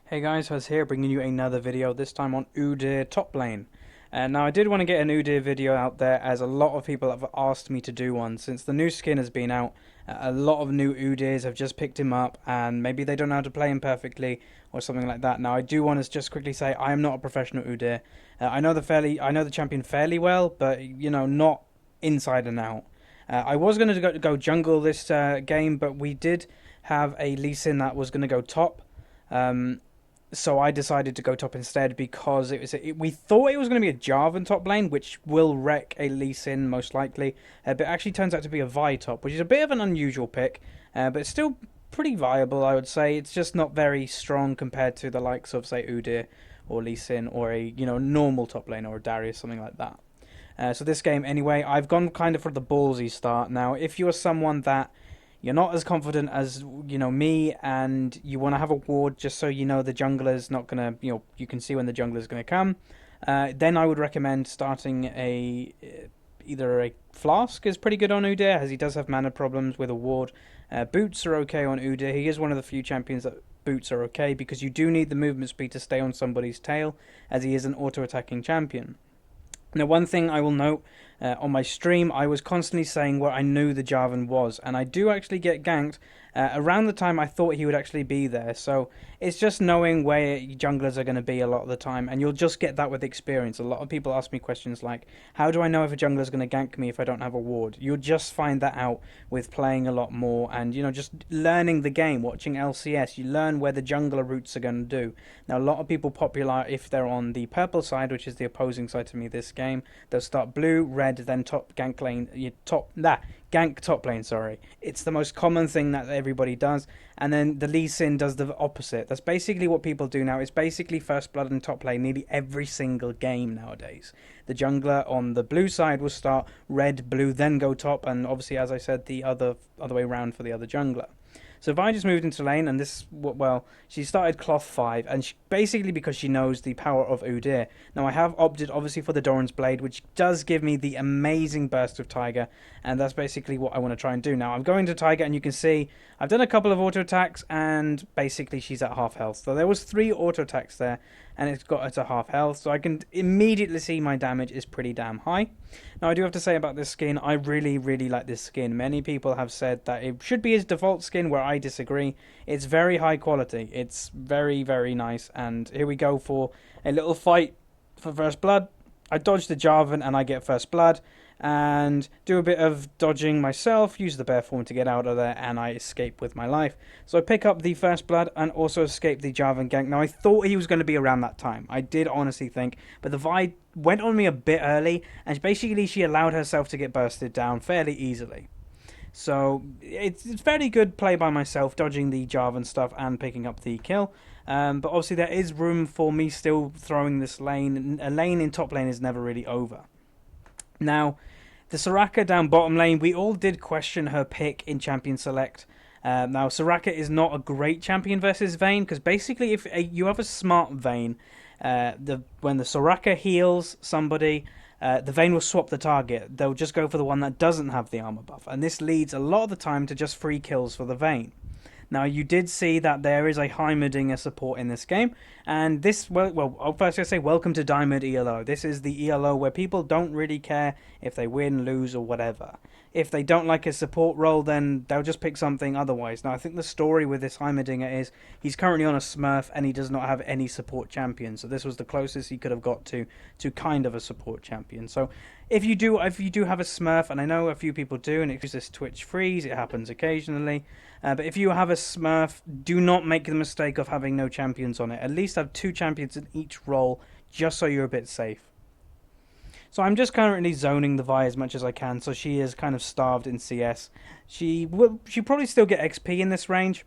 Hey guys, Huz here, bringing you another video, this time on Udyr top lane. Now I did want to get an Udyr video out there as a lot of people have asked me to do one. Since the new skin has been out, a lot of new Udyrs have just picked him up and maybe they don't know how to play him perfectly or something like that. Now I do want to just quickly say I am not a professional Udyr. I know the champion fairly well, but not inside and out. I was going to go jungle this game, but we did have a Lee Sin that was going to go top. So I decided to go top instead because we thought it was going to be a Jarvan top lane, which will wreck a Lee Sin most likely. But it actually turns out to be a Vi top, which is a bit of an unusual pick, but it's still pretty viable, I would say. It's just not very strong compared to the likes of, say, Udyr or Lee Sin or a normal top lane or a Darius, something like that. So this game, anyway, I've gone kind of for the ballsy start. Now, if you're someone that you're not as confident as me, and you want to have a ward just so the jungler's not gonna you can see when the jungler's gonna come. Then I would recommend starting either a flask is pretty good on Udyr, as he does have mana problems with a ward. Boots are okay on Udyr. He is one of the few champions that boots are okay because you do need the movement speed to stay on somebody's tail, as he is an auto-attacking champion. Now, one thing I will note, on my stream, I was constantly saying where I knew the Jarvan was, and I do actually get ganked around the time I thought he would actually be there. So it's just knowing where junglers are going to be a lot of the time, and you'll just get that with experience. A lot of people ask me questions like, how do I know if a jungler is going to gank me if I don't have a ward? You'll just find that out with playing a lot more and, just learning the game, watching LCS. You learn where the jungler routes are going to do. Now, a lot of people popular, if they're on the purple side, which is the opposing side to me this game, they'll start blue, red, then top gank lane, gank top lane, sorry. It's the most common thing that everybody does, and then the Lee Sin does the opposite. That's basically what people do now. It's basically first blood and top lane nearly every single game nowadays. The jungler on the blue side will start red, blue, then go top, and obviously, as I said, the other way around for the other jungler. So Vi just moved into lane, and she started cloth 5, and basically because she knows the power of Udyr. Now, I have opted, obviously, for the Doran's Blade, which does give me the amazing burst of Tiger, and that's basically what I want to try and do. Now, I'm going to Tiger, and you can see I've done a couple of auto attacks, and basically she's at half health. So there was 3 auto attacks there, and it's got her to half health, so I can immediately see my damage is pretty damn high. Now, I do have to say about this skin, I really, really like this skin. Many people have said that it should be his default skin, where I disagree. It's very high quality. It's very, very nice, and here we go for a little fight for first blood. I dodge the Jarvan, and I get first blood, and do a bit of dodging myself, use the bear form to get out of there, and I escape with my life. So I pick up the first blood and also escape the Jarvan gank. Now, I thought he was going to be around that time. I did honestly think, but the Vi went on me a bit early, and basically she allowed herself to get bursted down fairly easily. So it's very good play by myself, dodging the Jarvan stuff and picking up the kill. But obviously there is room for me still throwing this lane. A lane in top lane is never really over. Now, the Soraka down bottom lane, we all did question her pick in Champion Select. Now, Soraka is not a great champion versus Vayne, because basically if you have a smart Vayne, when the Soraka heals somebody, the Vayne will swap the target. They'll just go for the one that doesn't have the armor buff, and this leads a lot of the time to just free kills for the Vayne. Now, you did see that there is a Heimerdinger support in this game, and this, I'll first say welcome to Diamond ELO. This is the ELO where people don't really care if they win, lose, or whatever. If they don't like his support role, then they'll just pick something otherwise. Now, I think the story with this Heimerdinger is he's currently on a Smurf, and he does not have any support champion, so this was the closest he could have got to kind of a support champion. So if you do have a Smurf, and I know a few people do, and it's this Twitch freeze, it happens occasionally, but if you have a Smurf, do not make the mistake of having no champions on it. At least have 2 champions in each role, just so you're a bit safe. So I'm just currently zoning the Vi as much as I can, so she is kind of starved in CS. She'll probably still get XP in this range.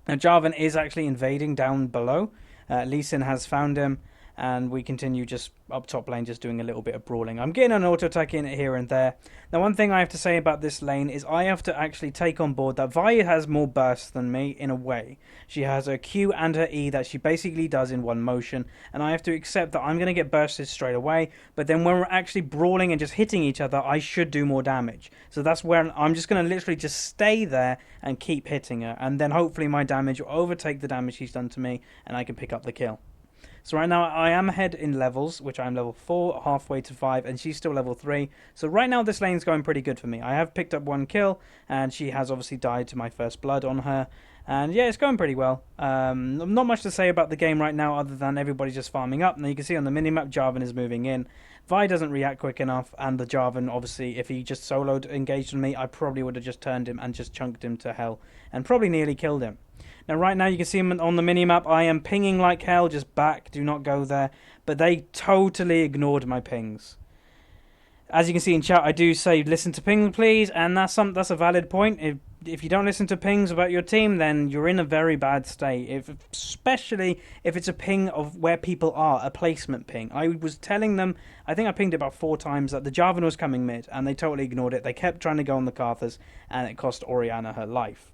Now, Jarvan is actually invading down below. Lee Sin has found him. and we continue just up top lane, just doing a little bit of brawling. I'm getting an auto attack in here and there. Now, one thing I have to say about this lane is I have to actually take on board that Vi has more bursts than me in a way. She has her Q and her E that she basically does in one motion, and I have to accept that I'm going to get bursted straight away, but then when we're actually brawling and just hitting each other, I should do more damage. So that's where I'm just going to literally just stay there and keep hitting her, and then hopefully my damage will overtake the damage she's done to me, and I can pick up the kill. So right now I am ahead in levels, which I'm level 4, halfway to 5, and she's still level 3. So right now this lane's going pretty good for me. I have picked up 1 kill, and she has obviously died to my first blood on her. And yeah, it's going pretty well. Not much to say about the game right now other than everybody's just farming up. Now you can see on the minimap Jarvan is moving in. Vi doesn't react quick enough, and the Jarvan, obviously, if he just soloed engaged on me, I probably would have just turned him and just chunked him to hell, and probably nearly killed him. Now right now you can see him on the minimap. I am pinging like hell, just back, do not go there. But they totally ignored my pings. As you can see in chat, I do say listen to ping please, and that's a valid point. If you don't listen to pings about your team, then you're in a very bad state. Especially if it's a ping of where people are, a placement ping. I was telling them, I think I pinged it about 4 times, that the Jarvan was coming mid, and they totally ignored it. They kept trying to go on the Karthus, and it cost Orianna her life.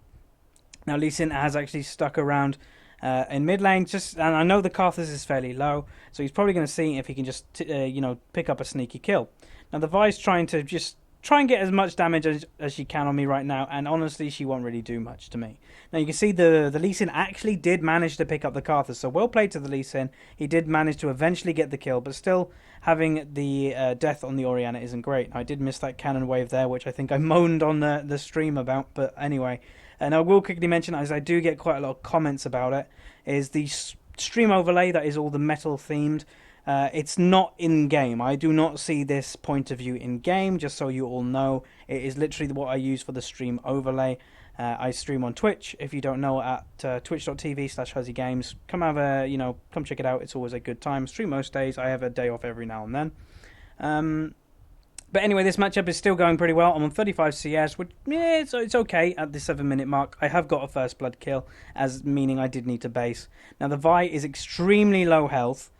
Now Lee Sin has actually stuck around in mid lane, and I know the Karthus is fairly low, so he's probably going to see if he can just pick up a sneaky kill. Now the Vi's trying to just try and get as much damage as she can on me right now, and honestly she won't really do much to me. Now you can see the Lee Sin actually did manage to pick up the Karthus, so well played to the Lee Sin. He did manage to eventually get the kill, but still having the death on the Orianna isn't great. I did miss that cannon wave there, which I think I moaned on the stream about, but anyway. And I will quickly mention, as I do get quite a lot of comments about it, is the stream overlay that is all the metal themed. It's not in-game. I do not see this point of view in-game, just so you all know. It is literally what I use for the stream overlay. I stream on Twitch, if you don't know, at twitch.tv/HuzzyGames. Come check it out. It's always a good time. Stream most days. I have a day off every now and then. But anyway, this matchup is still going pretty well. I'm on 35 CS, which, yeah, it's okay at the 7-minute mark. I have got a first blood kill, meaning I did need to base. Now, the Vi is extremely low health,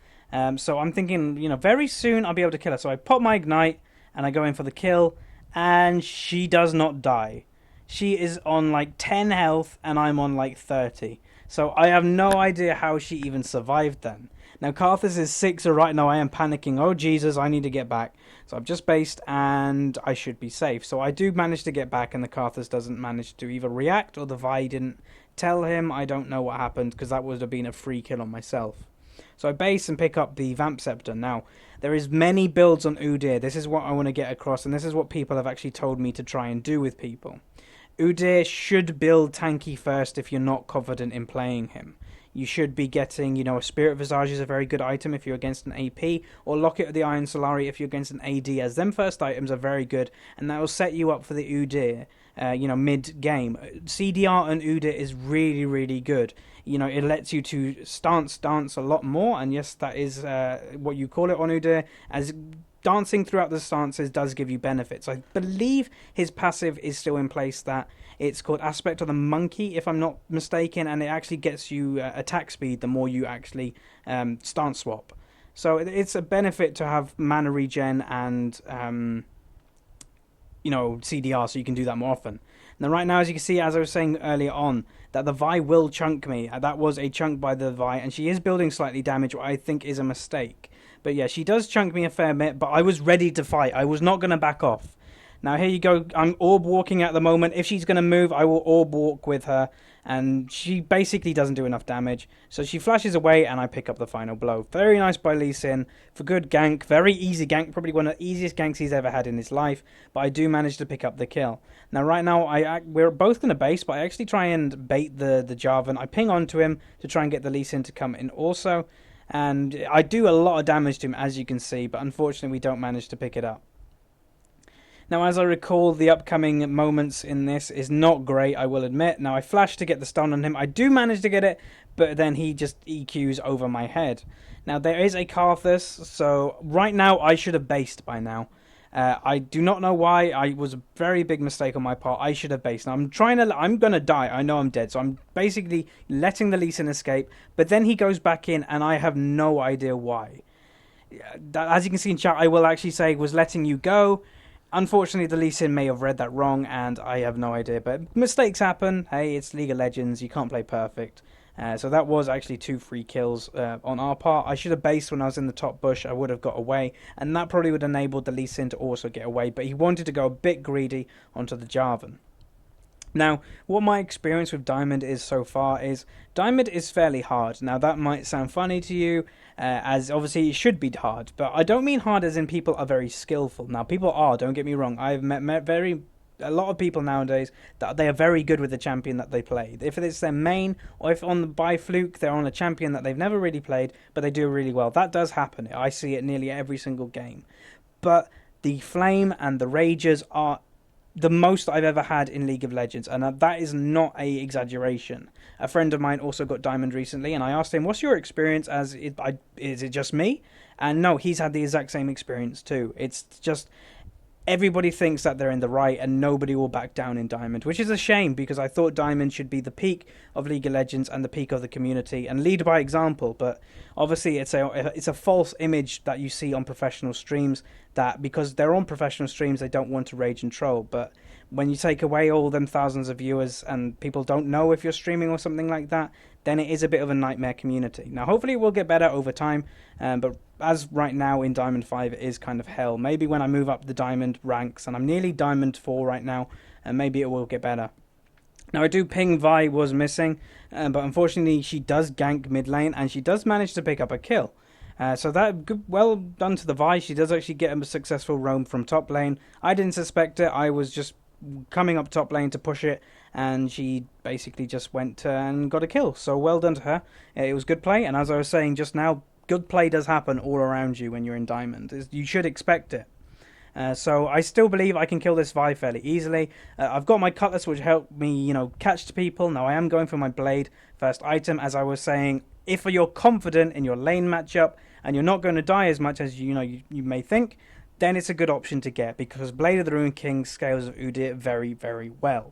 so I'm thinking, very soon I'll be able to kill her. So I pop my Ignite, and I go in for the kill, and she does not die. She is on, 10 health, and I'm on, 30. So I have no idea how she even survived then. Now, Karthus is 6, so right now I am panicking. Oh, Jesus, I need to get back. So I've just based, and I should be safe. So I do manage to get back, and the Karthus doesn't manage to either react, or the Vi didn't tell him. I don't know what happened, because that would have been a free kill on myself. So I base and pick up the Vamp Scepter. Now, there is many builds on Udyr. This is what I want to get across, and this is what people have actually told me to try and do with people. Udyr should build tanky first if you're not confident in playing him. You should be getting, a Spirit Visage is a very good item if you're against an AP, or Locket of the Iron Solari if you're against an AD, as them first items are very good, and that will set you up for the Udyr, mid-game. CDR and Udyr is really, really good. It lets you to dance a lot more, and yes, that is what you call it on Udyr, as dancing throughout the stances does give you benefits. I believe his passive is still in place, that it's called Aspect of the Monkey, if I'm not mistaken, and it actually gets you attack speed the more you actually stance swap. So it's a benefit to have mana regen and CDR, so you can do that more often. Now right now, as you can see, as I was saying earlier on, that the Vi will chunk me. That was a chunk by the Vi, and she is building slightly damage, what I think is a mistake. But yeah, she does chunk me a fair bit, but I was ready to fight. I was not going to back off. Now here you go, I'm orb walking at the moment. If she's going to move, I will orb walk with her, and she basically doesn't do enough damage. So she flashes away, and I pick up the final blow. Very nice by Lee Sin for good gank. Very easy gank, probably one of the easiest ganks he's ever had in his life, but I do manage to pick up the kill. Now right now, we're both going to base, but I actually try and bait the Jarvan. I ping onto him to try and get the Lee Sin to come in also, and I do a lot of damage to him, as you can see, but unfortunately we don't manage to pick it up. Now, as I recall, the upcoming moments in this is not great, I will admit. Now, I flash to get the stun on him. I do manage to get it, but then he just EQs over my head. Now, there is a Karthus, so right now I should have based by now. I do not know why. I was a very big mistake on my part. I should have based. Now, I'm gonna die. I know I'm dead. So I'm basically letting the Lee Sin escape. But then he goes back in, and I have no idea why. As you can see in chat, I will actually say was letting you go. Unfortunately, the Lee Sin may have read that wrong, and I have no idea. But mistakes happen. Hey, it's League of Legends. You can't play perfect. So that was actually 2 free kills on our part. I should have based when I was in the top bush. I would have got away, and that probably would have enabled the Lee Sin to also get away. But he wanted to go a bit greedy onto the Jarvan. Now, what my experience with Diamond is so far is Diamond is fairly hard. Now, that might sound funny to you, as obviously it should be hard, but I don't mean hard as in people are very skillful. Now, people are, don't get me wrong. I've met a lot of people nowadays that they are very good with the champion that they play. If it's their main, or if by fluke they're on a champion that they've never really played, but they do really well. That does happen. I see it nearly every single game. But the Flame and the Ragers are the most I've ever had in League of Legends, and that is not a exaggeration. A friend of mine also got Diamond recently, and I asked him, what's your experience, is it just me? And no, he's had the exact same experience too. It's just everybody thinks that they're in the right, and nobody will back down in Diamond, which is a shame, because I thought Diamond should be the peak of League of Legends and the peak of the community and lead by example. But obviously it's a false image that you see on professional streams, that because they're on professional streams they don't want to rage and troll. But when you take away all them thousands of viewers and people don't know if you're streaming or something like that, then it is a bit of a nightmare community. Now, hopefully it will get better over time, but as right now in Diamond 5, it is kind of hell. Maybe when I move up the Diamond ranks, and I'm nearly Diamond 4 right now, and maybe it will get better. Now, I do ping Vi was missing, but unfortunately she does gank mid lane, and she does manage to pick up a kill. So well done to the Vi. She does actually get a successful roam from top lane. I didn't suspect it. I was just coming up top lane to push it, and she basically just went and got a kill. So well done to her. It was good play, and as I was saying just now, good play does happen all around you when you're in Diamond. You should expect it. So I still believe I can kill this Vi fairly easily. I've got my Cutlass, which helped me, catch people. Now I am going for my Blade first item. As I was saying, if you're confident in your lane matchup and you're not going to die as much as you may think, then it's a good option to get, because Blade of the Ruined King scales of Udyr very, very well.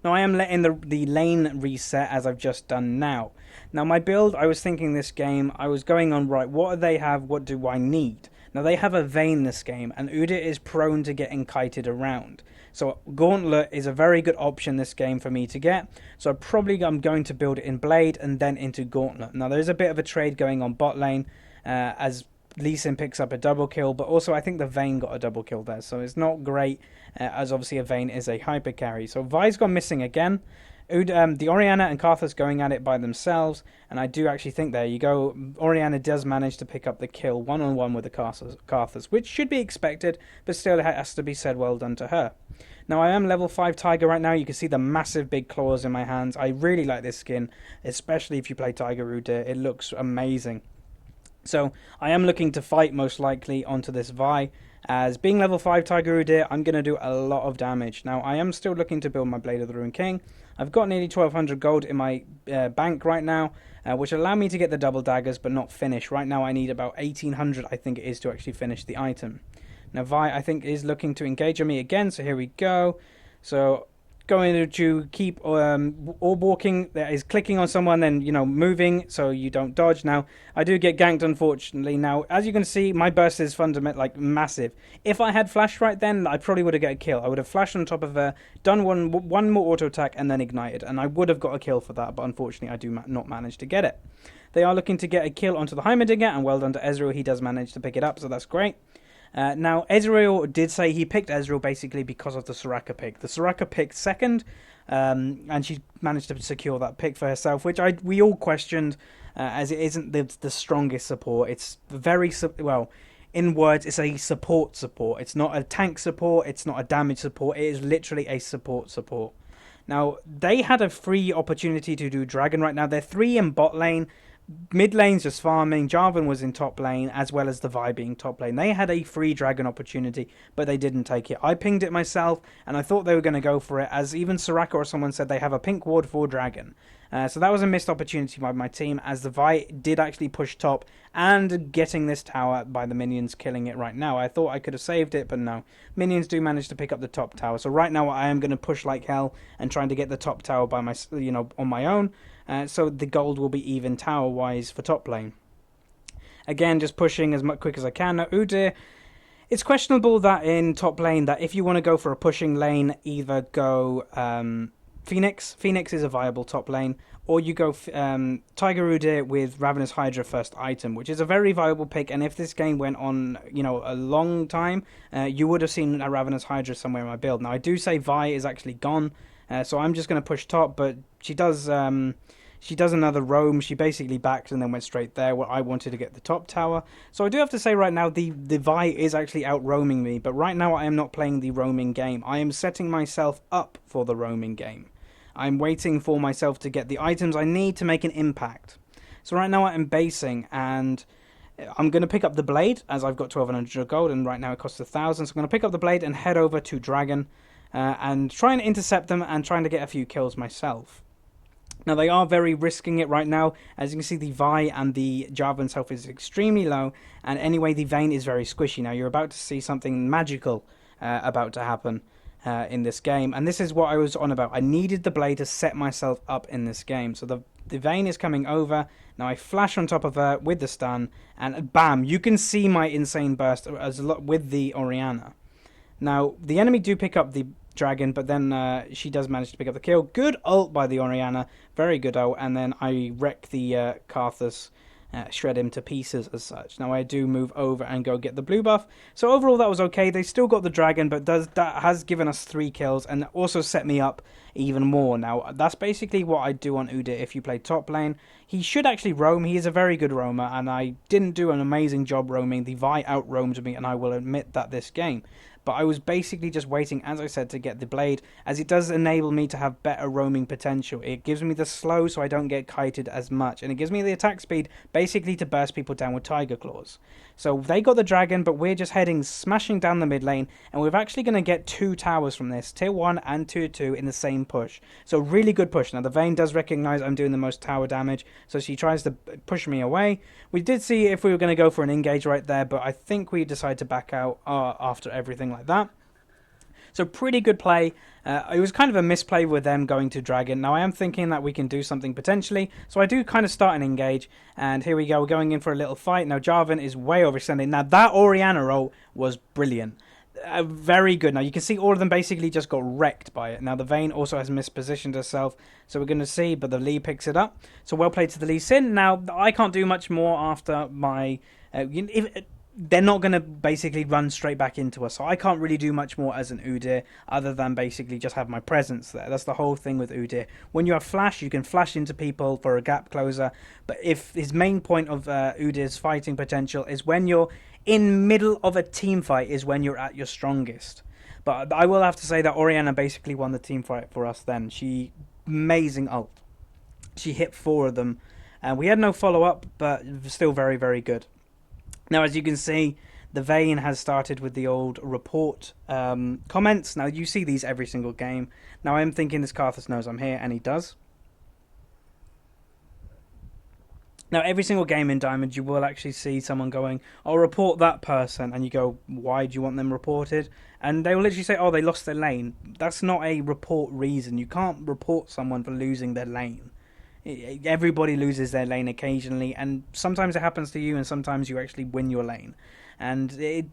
Now I am letting the lane reset as I've just done now. Now my build, I was thinking this game, I was going on, right, what do they have, what do I need? Now they have a Vayne this game, and Udyr is prone to getting kited around. So Gauntlet is a very good option this game for me to get. So I'm going to build it in Blade and then into Gauntlet. Now there's a bit of a trade going on bot lane, as Lee Sin picks up a double kill, but also I think the Vayne got a double kill there, so it's not great, as obviously a Vayne is a hyper carry. So Vi's gone missing again. The Orianna and Karthus going at it by themselves, and I do actually think, there you go, Orianna does manage to pick up the kill one-on-one with the Karthus, which should be expected, but still it has to be said well done to her. Now I am level 5 Tiger right now. You can see the massive big claws in my hands. I really like this skin, especially if you play Tiger Udyr. It looks amazing. So I am looking to fight most likely onto this Vi. As being level 5 Tiger Udyr, I'm going to do a lot of damage. Now I am still looking to build my Blade of the Ruined King. I've got nearly 1200 gold in my bank right now, which allow me to get the double daggers but not finish. Right now I need about 1800, I think it is, to actually finish the item. Now Vi, I think, is looking to engage on me again, so here we go. So going to keep orb walking, that is clicking on someone, then moving so you don't dodge. Now I do get ganked, unfortunately. Now as you can see, my burst is massive. If I had flashed right then, I probably would have got a kill. I would have flashed on top of her, done one more auto attack, and then ignited, and I would have got a kill for that, but unfortunately I do not manage to get it. They are looking to get a kill onto the Heimerdinger, and well done to Ezreal. He does manage to pick it up, so that's great. Now, Ezreal did say he picked Ezreal basically because of the Soraka pick. The Soraka picked second, and she managed to secure that pick for herself, which we all questioned, as it isn't the strongest support. It's very, well, in words, it's a support. It's not a tank support, it's not a damage support, it is literally a support. Now, they had a free opportunity to do Dragon right now. They're 3 in bot lane. Mid lane's just farming. Jarvan was in top lane, as well as the Vi being top lane. They had a free Dragon opportunity, but they didn't take it. I pinged it myself, and I thought they were going to go for it, as even Soraka or someone said they have a pink ward for Dragon. So that was a missed opportunity by my team, as the Vi did actually push top and getting this tower by the minions killing it right now. I thought I could have saved it, but no. Minions do manage to pick up the top tower. So right now I am going to push like hell and trying to get the top tower by my, on my own. So the gold will be even tower-wise for top lane. Again, just pushing as quick as I can. Now, Udyr, it's questionable that in top lane, that if you want to go for a pushing lane, either go Phoenix. Phoenix is a viable top lane. Or you go Tiger Udyr with Ravenous Hydra first item, which is a very viable pick. And if this game went on, a long time, you would have seen a Ravenous Hydra somewhere in my build. Now, I do say Vi is actually gone, so I'm just going to push top. But she does another roam. She basically backed and then went straight there where I wanted to get the top tower. So I do have to say right now, the Vi is actually out roaming me. But right now I am not playing the roaming game. I am setting myself up for the roaming game. I'm waiting for myself to get the items I need to make an impact. So right now I'm basing, and I'm going to pick up the blade, as I've got 1200 gold, and right now it costs 1,000. So I'm going to pick up the blade and head over to Dragon, and try and intercept them and trying to get a few kills myself. Now, they are very risking it right now. As you can see, the Vi and the Jarvan's health is extremely low. And anyway, the Vayne is very squishy. Now, you're about to see something magical about to happen in this game. And this is what I was on about. I needed the blade to set myself up in this game. So the Vayne is coming over. Now, I flash on top of her with the stun. And bam, you can see my insane burst with the Orianna. Now, the enemy do pick up the Dragon, but then she does manage to pick up the kill. Good ult by the Orianna, very good ult, and then I wreck the Karthus, shred him to pieces as such. Now I do move over and go get the blue buff. So overall that was okay. They still got the Dragon, but that has given us 3 kills and also set me up even more. Now that's basically what I do on Udyr if you play top lane. He should actually roam. He is a very good roamer, and I didn't do an amazing job roaming. The Vi out-roamed me, and I will admit that this game. But I was basically just waiting, as I said, to get the blade, as it does enable me to have better roaming potential. It gives me the slow so I don't get kited as much, and it gives me the attack speed basically to burst people down with Tiger Claws. So they got the Dragon, but we're just smashing down the mid lane, and we're actually going to get 2 towers from this, tier 1 and tier 2 in the same push. So really good push. Now the Vayne does recognize I'm doing the most tower damage, so she tries to push me away. We did see if we were going to go for an engage right there, but I think we decided to back out after everything like that. So pretty good play. It was kind of a misplay with them going to Dragon. Now I am thinking that we can do something potentially. So I do kind of start an engage. And here we go. We're going in for a little fight. Now Jarvan is way overextended. Now that Orianna ult was brilliant. Very good. Now you can see all of them basically just got wrecked by it. Now the Vayne also has mispositioned herself. So we're going to see. But the Lee picks it up. So well played to the Lee Sin. Now I can't do much more after my... they're not going to basically run straight back into us. So I can't really do much more as an Udyr other than basically just have my presence there. That's the whole thing with Udyr. When you have flash, you can flash into people for a gap closer. But if his main point of Udyr's fighting potential is when you're in middle of a team fight is when you're at your strongest. But I will have to say that Orianna basically won the team fight for us then. Amazing ult. She hit 4 of them. And we had no follow-up, but still very, very good. Now, as you can see, the Vayne has started with the old report comments. Now, you see these every single game. Now, I'm thinking this Karthus knows I'm here, and he does. Now, every single game in Diamond, you will actually see someone going, "I'll report that person." And you go, "Why do you want them reported?" And they will literally say, "Oh, they lost their lane." That's not a report reason. You can't report someone for losing their lane. Everybody loses their lane occasionally, and sometimes it happens to you, and sometimes you actually win your lane. And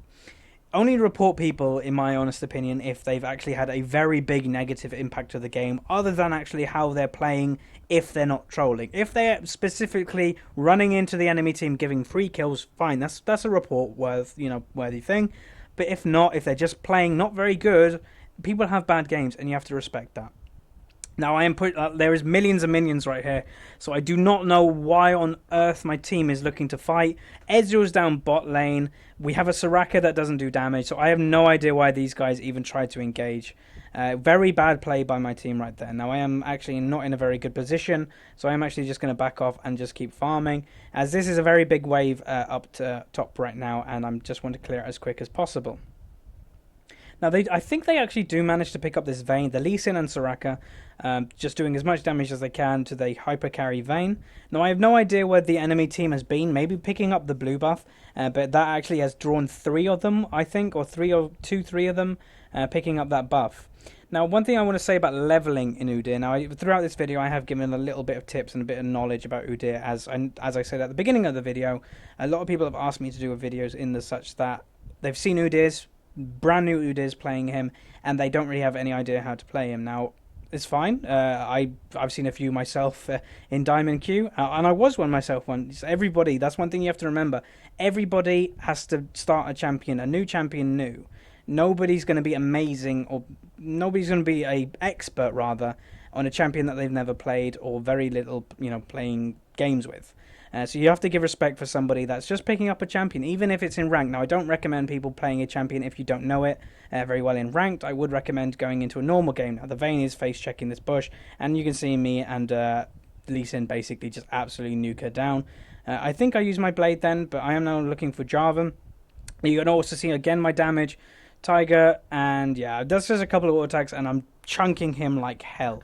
only report people, in my honest opinion, if they've actually had a very big negative impact to the game, other than actually how they're playing, if they're not trolling. If they're specifically running into the enemy team, giving free kills, fine, that's a report worthy thing. But if not, if they're just playing not very good, people have bad games, and you have to respect that. Now, there is millions and minions right here, so I do not know why on earth my team is looking to fight. Ezreal's down bot lane. We have a Soraka that doesn't do damage, so I have no idea why these guys even tried to engage. Very bad play by my team right there. Now, I am actually not in a very good position, so I'm actually just going to back off and just keep farming, as this is a very big wave up to top right now, and I just want to clear it as quick as possible. Now, I think they actually do manage to pick up this Vayne. The Lee Sin and Soraka just doing as much damage as they can to the hyper carry Vayne. Now, I have no idea where the enemy team has been. Maybe picking up the blue buff, but that actually has drawn 3 of them, I think, or 3 of them picking up that buff. Now, one thing I want to say about leveling in Udyr. Now, throughout this video, I have given a little bit of tips and a bit of knowledge about Udyr. As I said at the beginning of the video, a lot of people have asked me to do videos in the such that they've seen Udyr's, brand new Udyrs playing him, and they don't really have any idea how to play him. Now, it's fine. I've seen a few myself in Diamond Q, and I was one myself once. Everybody, that's one thing you have to remember. Everybody has to start a champion, a new champion new. Nobody's going to be amazing, or nobody's going to be an expert, rather, on a champion that they've never played or very little, playing games with. So you have to give respect for somebody that's just picking up a champion, even if it's in ranked. Now, I don't recommend people playing a champion if you don't know it very well in ranked. I would recommend going into a normal game. Now, the Vayne is face-checking this bush, and you can see me and Lee Sin basically just absolutely nuke her down. I think I used my blade then, but I am now looking for Jarvan. You can also see, again, my damage. Tiger, and yeah, that's just a couple of auto attacks, and I'm chunking him like hell.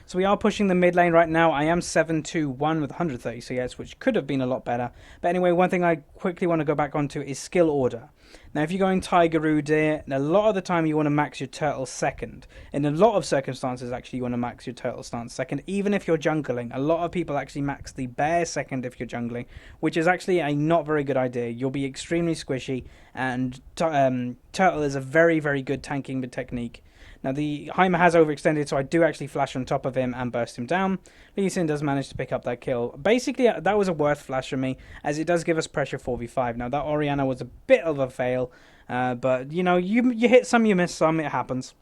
So we are pushing the mid lane right now. I am 7-2-1 with 130 CS, which could have been a lot better. But anyway, one thing I quickly want to go back onto is skill order. Now, if you're going Tiger Udyr, a lot of the time you want to max your turtle second. In a lot of circumstances, actually, you want to max your turtle stance second, even if you're jungling. A lot of people actually max the bear second if you're jungling, which is actually a not very good idea. You'll be extremely squishy, and turtle is a very, very good tanking technique. Now, the Heimer has overextended, so I do actually flash on top of him and burst him down. Lee Sin does manage to pick up that kill. Basically, that was a worth flash for me, as it does give us pressure 4v5. Now, that Orianna was a bit of a fail, but, you hit some, you miss some, it happens.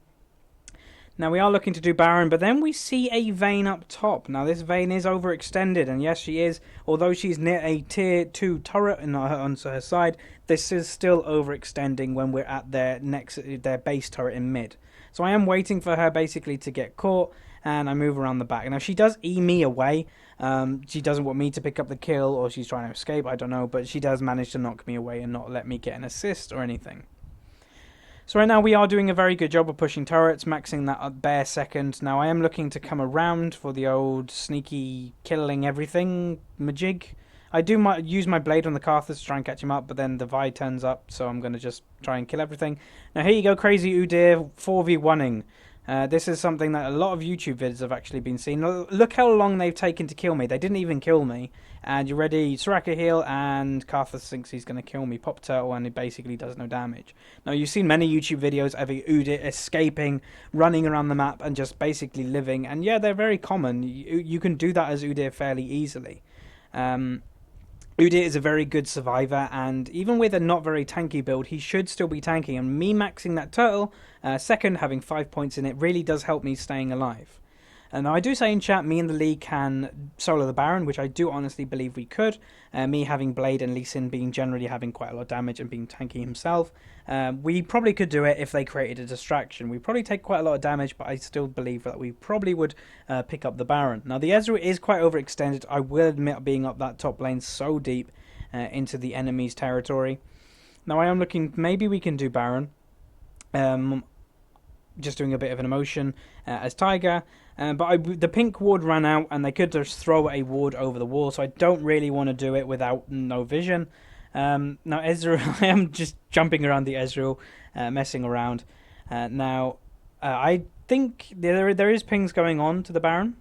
Now, we are looking to do Baron, but then we see a Vayne up top. Now, this Vayne is overextended, and yes, she is. Although she's near a tier 2 turret on her side, this is still overextending when we're at their base turret in mid. So I am waiting for her basically to get caught, and I move around the back. Now, she does E me away. She doesn't want me to pick up the kill, or she's trying to escape, I don't know. But she does manage to knock me away and not let me get an assist or anything. So right now we are doing a very good job of pushing turrets, maxing that bear second. Now I am looking to come around for the old sneaky killing everything majig. I do use my blade on the Carthus to try and catch him up, but then the Vi turns up, so I'm going to just try and kill everything. Now here you go, crazy Udyr 4v1ing. This is something that a lot of YouTube vids have actually been seen. Look how long they've taken to kill me. They didn't even kill me. And you're ready, Soraka heal, and Carthus thinks he's going to kill me. Pop turtle, and it basically does no damage. Now, you've seen many YouTube videos of Udyr escaping, running around the map, and just basically living. And yeah, they're very common. You can do that as Udyr fairly easily. Udyr is a very good survivor, and even with a not very tanky build, he should still be tanking. And me maxing that turtle, second, having 5 points in it, really does help me staying alive. And I do say in chat, me and the League can solo the Baron, which I do honestly believe we could. Me having Blade and Lee Sin being generally having quite a lot of damage and being tanky himself. We probably could do it if they created a distraction. We probably take quite a lot of damage, but I still believe that we probably would pick up the Baron. Now, the Ezreal is quite overextended. I will admit, being up that top lane so deep into the enemy's territory. Now, I am looking, maybe we can do Baron. Just doing a bit of an emotion as Tiger. But the pink ward ran out, and they could just throw a ward over the wall, so I don't really want to do it without no vision. Now, Ezreal, I am just jumping around the Ezreal, messing around. Now, I think there is pings going on to the Baron.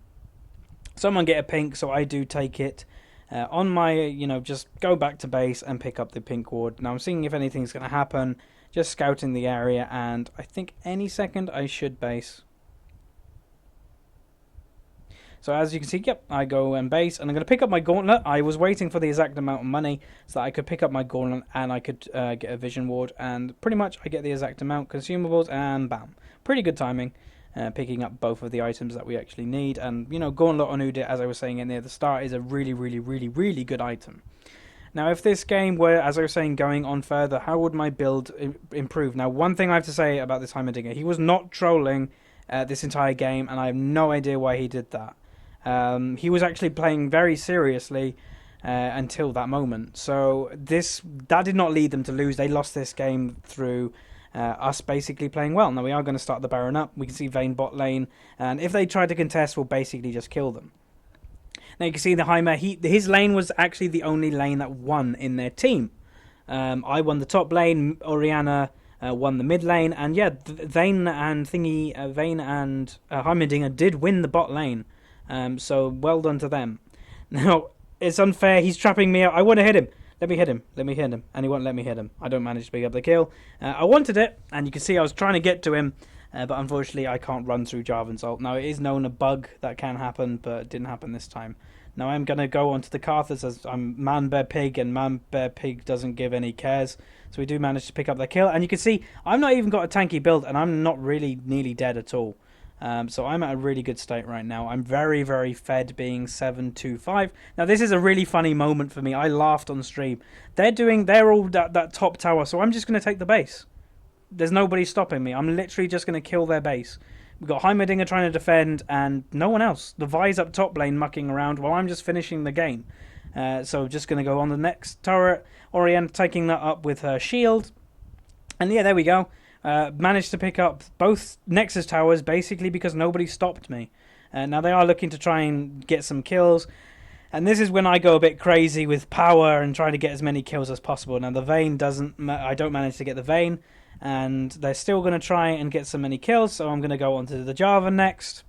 Someone get a pink, so I do take it. On my, just go back to base and pick up the pink ward. Now, I'm seeing if anything's going to happen. Just scouting the area, and I think any second I should base. So as you can see, yep, I go and base, and I'm going to pick up my gauntlet. I was waiting for the exact amount of money so that I could pick up my gauntlet and I could get a vision ward, and pretty much I get the exact amount, consumables, and bam. Pretty good timing, picking up both of the items that we actually need. And, gauntlet on Udyr, as I was saying near the start, is a really, really, really, really good item. Now, if this game were, as I was saying, going on further, how would my build improve? Now, one thing I have to say about this Heimerdinger, he was not trolling this entire game, and I have no idea why he did that. He was actually playing very seriously until that moment. So that did not lead them to lose. They lost this game through us basically playing well. Now we are going to start the Baron up. We can see Vayne bot lane, and if they try to contest, we'll basically just kill them. Now you can see the Heimer, his lane was actually the only lane that won in their team. I won the top lane, Orianna won the mid lane, and yeah, Vayne and Heimerdinger did win the bot lane. So well done to them. Now, it's unfair, he's trapping me out. I want to hit him. Let me hit him. And he won't let me hit him. I don't manage to pick up the kill. I wanted it, and you can see I was trying to get to him, but unfortunately I can't run through Jarvan's ult. Now, it is known a bug that can happen, but it didn't happen this time. Now, I'm going to go onto the Karthus as I'm Man Bear Pig, and Man Bear Pig doesn't give any cares. So we do manage to pick up the kill. And you can see I've not even got a tanky build, and I'm not really nearly dead at all. So I'm at a really good state right now. I'm very, very fed being 7-2-5. Now, this is a really funny moment for me. I laughed on stream. They're all that top tower, so I'm just going to take the base. There's nobody stopping me. I'm literally just going to kill their base. We've got Heimerdinger trying to defend, and no one else. The Vi's up top lane mucking around while I'm just finishing the game. So just going to go on the next turret. Orianna taking that up with her shield. And yeah, there we go. Managed to pick up both Nexus towers basically because nobody stopped me. Now they are looking to try and get some kills. And this is when I go a bit crazy with power and trying to get as many kills as possible. Now the Vayne I don't manage to get the Vayne. And they're still going to try and get so many kills. So I'm going to go onto the Jarvan next.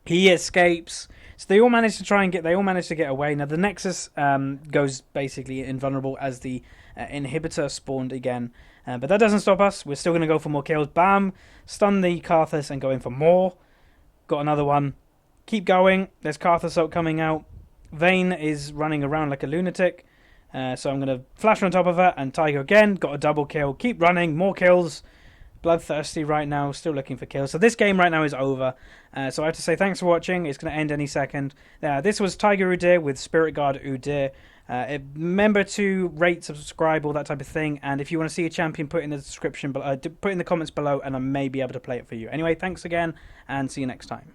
He escapes. So they all manage to get away. Now the Nexus goes basically invulnerable as the inhibitor spawned again. But that doesn't stop us. We're still going to go for more kills. Bam! Stun the Karthus and go in for more. Got another one. Keep going. There's Karthus ult coming out. Vayne is running around like a lunatic. So I'm going to flash on top of her and Tiger again. Got a double kill. Keep running. More kills. Bloodthirsty right now. Still looking for kills. So this game right now is over. So I have to say thanks for watching. It's going to end any second. This was Tiger Udyr with Spirit Guard Udyr. Remember to rate, subscribe, all that type of thing. And if you want to see a champion, put in the description, put in the comments below, and I may be able to play it for you. Anyway, thanks again, and see you next time.